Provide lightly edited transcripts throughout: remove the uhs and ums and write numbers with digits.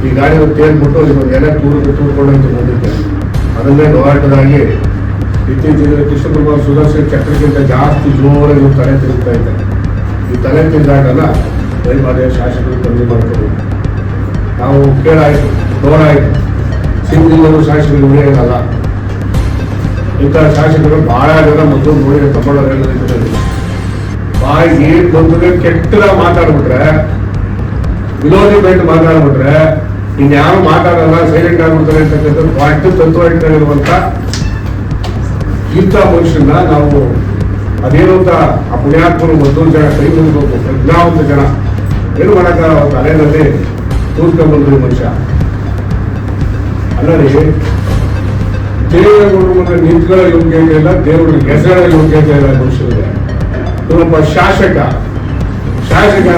ಈ ಗಾಡಿ ತೇಲ್ಬಿಟ್ಟು ಇದೊಂದು ಎಲೆ ತೂರ್ಕೊಂಡಂತೆ ಬಂದಿದ್ದೆ. ಅದನ್ನೇ ಹೋರಾಟದಾಗಿ ಇತ್ತೀಚೆಗೆ ಕೃಷ್ಣಕುಮಾರ್ ಸುದರ್ಶನ್ ಚಕ್ರಕ್ಕಿಂತ ಜಾಸ್ತಿ ಜೋರಾಗಿ ತಲೆ ತಿರುಗ್ತಾ ಇದ್ದೆ. ಈ ತಲೆ ತಿಂದಾಗಲ್ಲ ದಯಮಾಡಿ ಶಾಸಕರು ಕಮ್ಮಿ ಮಾಡ್ತಾರೆ. ನಾವು ಕೇಳಾಯಿತು, ದೂರಾಯಿತು, ಸಿಂಗಿಲ್ಲರೂ ಶಾಸಕರು ಉಳಿಯೋದಲ್ಲ. ಇಂಥ ಶಾಸಕರು ಬಹಳ ಜನ ಮೊದಲು ನೋಡಿ ತಮ್ಮಳವರೆಲ್ಲ ಬಾಯಿಗೆ ಬಂದರೆ ಕೆಟ್ಟದಾಗ ಮಾತಾಡ್ಬಿಟ್ರೆ, ವಿರೋಧಿ ಬೇಟ್ ಮಾತಾಡ್ಬಿಟ್ರೆ ಇನ್ಯಾರು ಮಾತಾಡಲ್ಲ, ಸೈಲೆಂಟ್ ಆಗ್ಬಿಡ್ತಾರೆ ಅಂತಕ್ಕಂಥದ್ದು ಬಾಯ್ತು ತತ್ವ ಇಟ್ಕೊಂಡಿರುವಂತ ಇಂಥ ಮನುಷ್ಯನ ನಾವು ಅದೇನು ಅಂತ ಆ ಪುಣ್ಯಾತ್ಮರು ಮತ್ತೊಂದು ಜನ ಕೈ ಮುಗಿಬೇಕು, ಪ್ರಜ್ಞಾವಂತ ಜನ ಏನು ಮಾಡಕ್ಕ ತಲೆಯಲ್ಲಿ ತೂರ್ಕೊಂಡ್ಬಂದ್ರು ಮನುಷ್ಯ ಅಲ್ಲರಿ. ದೇವರ ಮುಂದೆ ನಿಂತ್ಕೊಳ್ಳೋ ಯೋಗ್ಯತೆ ಇಲ್ಲ, ದೇವರಿಗೆ ಹೆಸರ ಯೋಗ್ಯತೆ ಇಲ್ಲ ಮನುಷ್ಯರಿಗೆ. ಇವನೊಬ್ಬ ಶಾಸಕ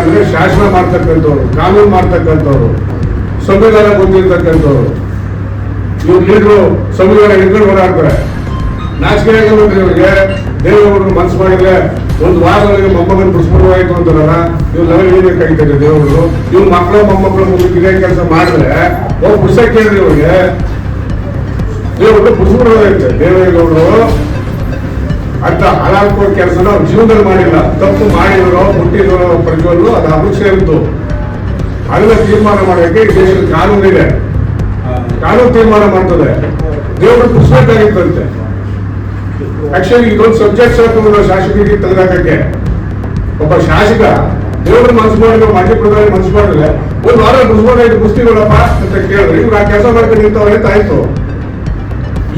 ಅಂದ್ರೆ ಶಾಸನ ಮಾಡ್ತಕ್ಕಂಥವ್ರು, ಕಾನೂನು ಮಾಡ್ತಕ್ಕಂಥವ್ರು, ಸಂವಿಧಾನ ಗೊತ್ತಿರ್ತಕ್ಕಂಥವ್ರು. ಇವ್ರು ಲೀಡ್ರು ಸಂವಿಧಾನ ಹಿಡ್ಕೊಂಡು ಓಡಾಡ್ತಾರೆ. ನಾಚಿಕೆ ಇವರಿಗೆ ದೇವರವರು ಮನಸ್ಸು ಮಾಡಿದ್ರೆ ಒಂದು ವಾರದೊಳಗೆ ಮೊಮ್ಮಗನ ಪುಷ್ಪವಾಯಿತು ಅಂತಾರಲ್ಲ, ಇವ್ರು ಲೆವೆಲ್ ಏನೇಕಾಗಿದ್ದಾರೆ ದೇವರು. ಇವ್ರು ಮಕ್ಕಳು ಮೊಮ್ಮಕ್ಕಳು ಮುಂದೆ ಇದೇ ಕೆಲಸ ಮಾಡಿದ್ರೆ ಹೋಗಿ ಪುಸ್ತಕ ಕೇಳಿದ್ರೆ ಇವ್ರಿಗೆ ದೇವರು ಪುಷ್ಪವಾಯಿತು. ದೇವೇಗೌಡರು ಅಂತ ಹಲಾಕೋ ಕೆಲಸನ ಅವ್ರ ಜೀವನದಲ್ಲಿ ಮಾಡಿಲ್ಲ. ತಪ್ಪು ಮಾಡಿದ್ರು ಹುಟ್ಟಿದ್ರು ಪ್ರಜ್ವಲ್ಲು ಅದು ಅವ್ರಿಗೆ ಸೇರಿದ್ದು. ಅದನ್ನ ತೀರ್ಮಾನ ಮಾಡೋಕ್ಕೆ ಈ ದೇಶದ ಕಾನೂನಿದೆ, ಕಾನೂನು ತೀರ್ಮಾನ ಮಾಡ್ತದೆ. ದೇವರು ಪುಸ್ತಕವಾಗಿತ್ತಂತೆ. ಆಕ್ಚುಲಿ ಇದೊಂದು ಸಬ್ಜೆಕ್ಟ್ ಶಾಸಕರಿಗೆ ತೆಗೆದಾಕಕ್ಕೆ ಒಬ್ಬ ಶಾಸಕ ದೇವ್ರ ಮನಸ್ಸು ಮಾಡಿದ್ರು, ಮಾಜಿ ಪ್ರಧಾನಿ ಮನಸ್ಸು ಮಾಡಿದ್ರೆ ಒಂದು ವಾರ ಮುಗಿಸ್ಬೋದಾಯ್ತು ಪುಸ್ತಿಗಳಪ್ಪ ಅಂತ ಕೇಳಿದ್ರೆ ಇವ್ರು ಆ ಕೆಲಸ ಮಾಡ್ಕೊಂಡು ನಿಂತವ್ರೆ ಆಯ್ತು.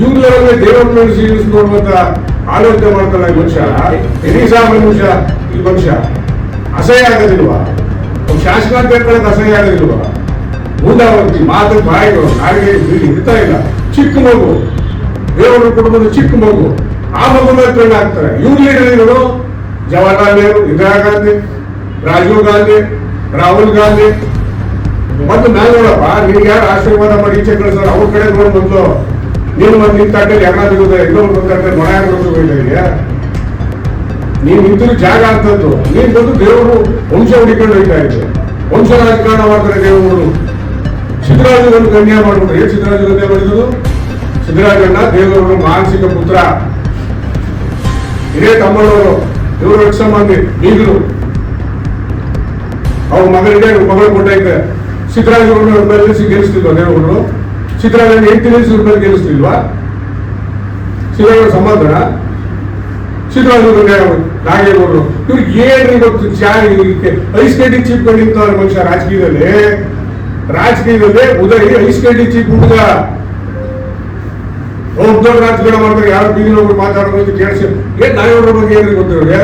ಇವ್ರಲ್ಲೇ ದೇವರ ಮೇಲೆ ನೋಡುವಂತ ಆಲೋಚನೆ ಮಾಡ್ತಾನೆ ಮನುಷ್ಯ. ಸಾಮಾನ್ಯ ಮನುಷ್ಯ ಈ ಮನುಷ್ಯ ಅಸಹ್ಯ ಆಗೋದಿಲ್ವಾ? ಶಾಸಕ ಅಂತ ಹೇಳ್ಕೊಳ್ಳೋದು ಅಸಹ್ಯ ಆಗೋದಿಲ್ವಾ? ಮುಂದಾವರ್ತಿ ಮಾತು ಬಾಯಿಗಳು ನಾಡಿಗೆ ಬೀಳಿ ಇರ್ತಾ ಇಲ್ಲ. ಚಿಕ್ಕ ಮಗು, ದೇವರ ಕುಟುಂಬದ ಚಿಕ್ಕ ಮಗು, ಆ ಮಗು ಮೇಲೆ ಟ್ರೆಂಡ್ ಆಗ್ತಾರೆ. ಇವ್ರು ಲೀಡರ್ಗಳು ಜವಾಹರ್ಲಾಲ್ ನೆಹರು, ಇಂದಿರಾ ಗಾಂಧಿ, ರಾಜೀವ್ ಗಾಂಧಿ, ರಾಹುಲ್ ಗಾಂಧಿ. ಮತ್ತು ನಾನು ನೋಡಪ್ಪ, ನಿನ್ಗೆ ಯಾರು ಆಶೀರ್ವಾದ ಮಾಡಿ ಈಚೆ ಕಳಿಸೋರು ಅವ್ರ ಕಡೆ ನೋಡಿ ಬಂದು ನೀನು ಒಂದು ನಿಂತಾಟಲ್ಲಿ ಎಲ್ಲ ಬಿಡುತ್ತೆ, ಇನ್ನೊಂದು ಬಂದ ಮೊಣ ಹಾಕಿಗೆ ನೀನು ನಿಂತಿರೋ ಜಾಗ ಅಂತದ್ದು. ನೀನ್ ಬಂದು ದೇವರು ವಂಶ ಹುಡಿಕೊಂಡು ಹೋಗ್ತಾ ಇದ್ದೆ. ವಂಶ ರಾಜಕಾರಣ ಮಾಡ್ತಾರೆ ದೇವರು. ಸಿದ್ದರಾಜು ಒಂದು ಗಣ್ಯ ಮಾಡ್ಬಿಟ್ರೆ ಏನ್ ಸಿದ್ದರಾಜು ಗಣ್ಯ ಮಾಡಿದ್ರು? ಸಿದ್ದರಾಜಣ್ಣ ದೇವರವರು ಮಾನಸಿಕ ಪುತ್ರ, ಇದೇ ತಮ್ಮನವರು, ಇವರು ರಕ್ಷಾಮಂದಿ ಈಗಲೂ ಅವ್ರ ಮಗನಿಗೆ ಮಗಳು ಕೊಟ್ಟೈತೆ. ಸಿದ್ದರಾಜು ಮೇಲೆ ಗೆಲ್ಲಿಸ್ತಿಲ್ವಾ ದೇವರು? ಸಿದ್ದರಾಮಯ್ಯ 8 ನಿಮಿಷ ಮೇಲೆ ಗೆಲ್ಲಿಸ್ತಿಲ್ವಾ? ಸಿದ್ದರಾಮಯ್ಯ ಸಮಾಧಾನ, ಸಿದ್ದರಾಮಯ್ಯ ನಾಗೇಗೌಡರು ಇವ್ರಿಗೆ ಏನ್ರಿ ಗೊತ್ತು? ಐಸ್ ಕೆಡಿ ಚೀಪ್ ಕಂಡಿರ್ತಾರೆ ಮನುಷ್ಯ ರಾಜಕೀಯದಲ್ಲೇ ಉದಯ ಐಸ್ ಕೆಡಿ ಚೀಪ್ ಹುಡುಗ. ದೊಡ್ಡ ರಾಜಕಾರಣ ಮಾಡ್ತಾರೆ, ಯಾರು ಬೀದಿನ ಒಬ್ರು ಮಾತಾಡೋದು ಕೇಳಿಸಿ ಏನ್ ನಾಗೇಗೌಡರ ಬಗ್ಗೆ ಏನ್ರಿ ಗೊತ್ತಿರೋಗೆ?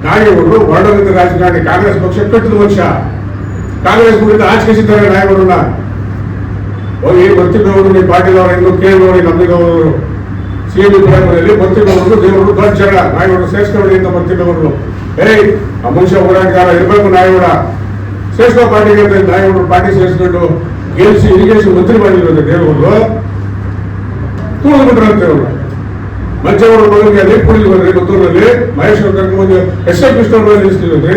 ನಾಗೇಗೌಡರು ಹೊರಡೋದ ರಾಜಕಾರಣಿ, ಕಾಂಗ್ರೆಸ್ ಪಕ್ಷ ಕಟ್ಟಿದ ಮನುಷ್ಯ. ಕಾಂಗ್ರೆಸ್ ಬಿಟ್ಟಿದ್ದ ಆಚರಿಸಿದ್ದಾರೆ ನಾಗೇಗೌಡರನ್ನ. ಹೋಗಿ ಬರ್ತಿದ್ದವರು ನೀವು ಪಾಟೀಲ್ ಅವರ ಇನ್ನೂ ಕೇಳಿದವರು ನಂಬಿದವರು ಸಿಎಂ ಪ್ರೈಮರಿಯಲ್ಲಿ ಬರ್ತಿದ್ದವರು ದೇವರು ದೊಡ್ಡ ಜನ ನಾಯಗೌಡರು ಸೇರಿಸ್ಕೊಳ್ಳಿ ಅಂತ ಬರ್ತಿದ್ದವರು. ಆ ಮನುಷ್ಯ ಹೋರಾಟಗಾರ ಇರಬೇಕು ನಾಯಗೌಡ, ಸೇರಿಸ್ಕೋ ಪಾರ್ಟಿಗೆ ಅಂತ ನಾಯಗೌಡರು ಪಾರ್ಟಿ ಸೇರಿಸ್ಕೊಂಡು ಗೆಲ್ಸಿ ಇರಿಗೇಷನ್ ಮಂತ್ರಿ ಮಾಡಿರೋದು ದೇವರು ತುಳಿದು ಬಿಟ್ರಂತೆ. ಅವರು ಮಂಚೇಗೌಡರ ಮಗನಿಗೆ ನೀರು ಕುಡಿದು ಬಂದ್ರಿ ಪುತ್ತೂರಿನಲ್ಲಿ ಮಹೇಶ್ವರ ಕರ್ಕೊಂಡು ಎಸ್ ಎಂ ಕೃಷ್ಣ ನಿಲ್ಲಿಸ್ತಿದ್ರಿ.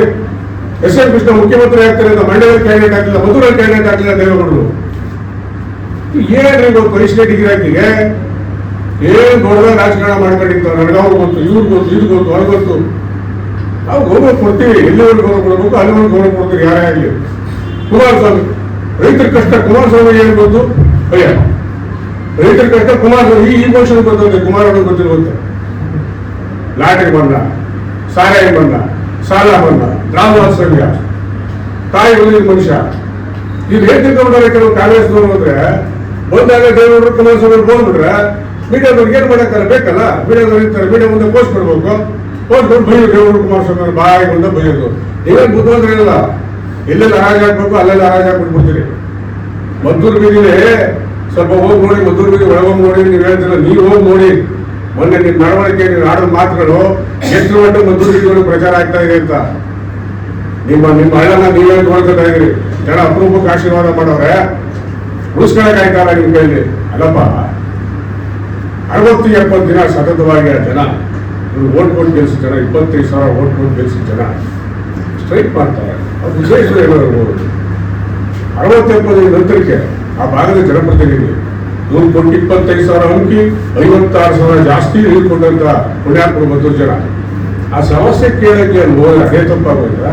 ಎಸ್ ಎಂ ಕೃಷ್ಣ ಮುಖ್ಯಮಂತ್ರಿ ಆಗ್ತಾರೆ ಅಂತ ಮಂಡ್ಯದಲ್ಲಿ ಕ್ಯಾಂಡಿಡೇಟ್ ಆಗಲಿಲ್ಲ, ಮಧುರಲ್ಲಿ ಕ್ಯಾಂಡಿಡೇಟ್ ಆಗಲಿಲ್ಲ ದೇವೇಗೌಡರು. ಏನ್ರಿ ಗೊತ್ತು? ಪರಿಷ್ಠೆ ಡಿಗ್ರಿ ಹಾಕಿಗೆ ಏನ್ ದೊಡ್ಡದಾಗ ರಾಜಕಾರಣ ಮಾಡ್ಕೊಂಡಿರ್ತಾರೆ. ನನಗವ್ರು ಗೊತ್ತು, ಇವ್ರು ಗೊತ್ತು, ಇದು ಗೊತ್ತು, ಅವ್ರು ಗೊತ್ತು. ನಾವು ಗೌರವ ಕೊಡ್ತೀವಿ, ಎಲ್ಲಿವರೆಗೂ ಗೌರವ ಕೊಡಬೇಕು ಅಲ್ಲಿವರೆಗೂ ಗೌರವ ಕೊಡ್ತೀವಿ ಯಾರೇ ಆಗಲಿ. ಕುಮಾರಸ್ವಾಮಿ ರೈತರ ಕಷ್ಟ ಕುಮಾರಸ್ವಾಮಿಗೆ ಏನು ಗೊತ್ತು? ಅಯ್ಯ ರೈತರ ಕಷ್ಟ ಕುಮಾರಸ್ವಾಮಿ ಈ ಮನುಷ್ಯನ ಗೊತ್ತಂತೆ, ಕುಮಾರಣ್ಣ ಗೊತ್ತಿರುವಂತೆ. ಲಾಟರಿ ಬಂದ, ಸಾರಾಯಿ ಬಂದ, ಸಾಲ ಬಂದ, ಗ್ರಾಮವಾಸ್ತವ್ಯ, ತಾಯಿ ಬಂದಿದ್ದ ಮನುಷ್ಯ. ಇದು ಏನ್ ತಿಳ್ಕೊಂಡ್ರೆ ಕೆಲವು ಕಾಂಗ್ರೆಸ್ನವ್ರು ಹೋದ್ರೆ ಬಂದಾಗ ದೇವೇಗೌಡರು ಕುಮಾರಸ್ವಾಮಿ ಹೋಗ್ಬಿಟ್ರೆ ಮೀಡಿಯಾದವ್ರಿಗೆ ಏನ್ ಮಾಡಕ್ಕಲ್ಲ ಬೇಕಲ್ಲ. ಮೀಡಿಯಾದವ್ರು ಇರ್ತಾರೆ, ಮೀಡಿಯಾ ಮುಂದೆ ಪೋಸ್ಟ್ ಕೊಡ್ಬೇಕು. ಪೋಸ್ಟ್ ಕೊಟ್ಟು ಬೈಯೋದು ದೇವೇಗೌಡರು ಕುಮಾರಸ್ವಾಮಿ ಬಾಯಿ ಬಂದ ಬೈಯೋದು. ನೀವೇನು ಬುದ್ಧಿವಂತರ ಇಲ್ಲ, ಎಲ್ಲೆಲ್ಲ ಹರಾಜ್ ಹಾಕ್ಬೇಕು ಅಲ್ಲೆಲ್ಲ ಹರಾಜ್ ಹಾಕ್ಬಿಟ್ಬಿಡ್ತೀರಿ. ಮದ್ದೂರು ಬೀದಿಲಿ ಸ್ವಲ್ಪ ಹೋಗಿ ನೋಡಿ, ಮದ್ದೂರು ಬೀದಿ ಒಳಗೋಗಿ ನೋಡಿ. ನೀವು ಹೇಳ್ತಿಲ್ಲ, ನೀವು ಹೋಗಿ ನೋಡಿ. ಮೊನ್ನೆ ನಿಮ್ಮ ನಡವಳಿಕೆ, ನೀವು ಆಡೋ ಮಾತುಗಳು ಎಷ್ಟು ಮಟ್ಟ ಮದ್ದೂರು ಬೀದಿಗಳು ಪ್ರಚಾರ ಆಗ್ತಾ ಇದೆ ಅಂತ ನಿಮ್ಮ ಹಳ್ಳನ ನೀವೇ ನೋಡ್ಕೊತಾ ಇದ್ರಿ. ಜನ ಅಪರೂಪಕ್ಕೆ ಆಶೀರ್ವಾದ ಮಾಡೋರೆ, ಉಳಿಸ್ಕೊಳಕ್ ಆಯ್ತಲ್ಲ ನಿಮ್ ಕೈಲಿ. ಅಲ್ಲಪ್ಪ 60-70 ದಿನ ಸತತವಾಗಿ ಆ ಜನ ಇವ್ರು ಓಟ್ ಕೊಟ್ಟು ಗೆಲ್ಸಿದ ಜನ, 25,000 ಓಟ್ ಕೊಟ್ಟು ಗೆಲ್ಸಿದ ಜನ ಸ್ಟ್ರೈಕ್ ಮಾಡ್ತಾರೆ. ಅದು ವಿಶೇಷ ಏನೋ ಇರ್ಬೋದು. 60-70 ನಂತರಕ್ಕೆ ಆ ಭಾಗದ ಜನಪ್ರತಿನಿಧಿ 1,25,000 ಅಂಕಿ 56,000 ಜಾಸ್ತಿ ಹಿಡಿದುಕೊಂಡಂತ ಪುಣ್ಯಾತ್ಮರು 100 ಜನ ಆ ಸಮಸ್ಯೆ ಕೇಳಕ್ಕೆ ಹೋದ್ರೆ ಅದೇ ತಪ್ಪಾಗೋದಿಲ್ಲ.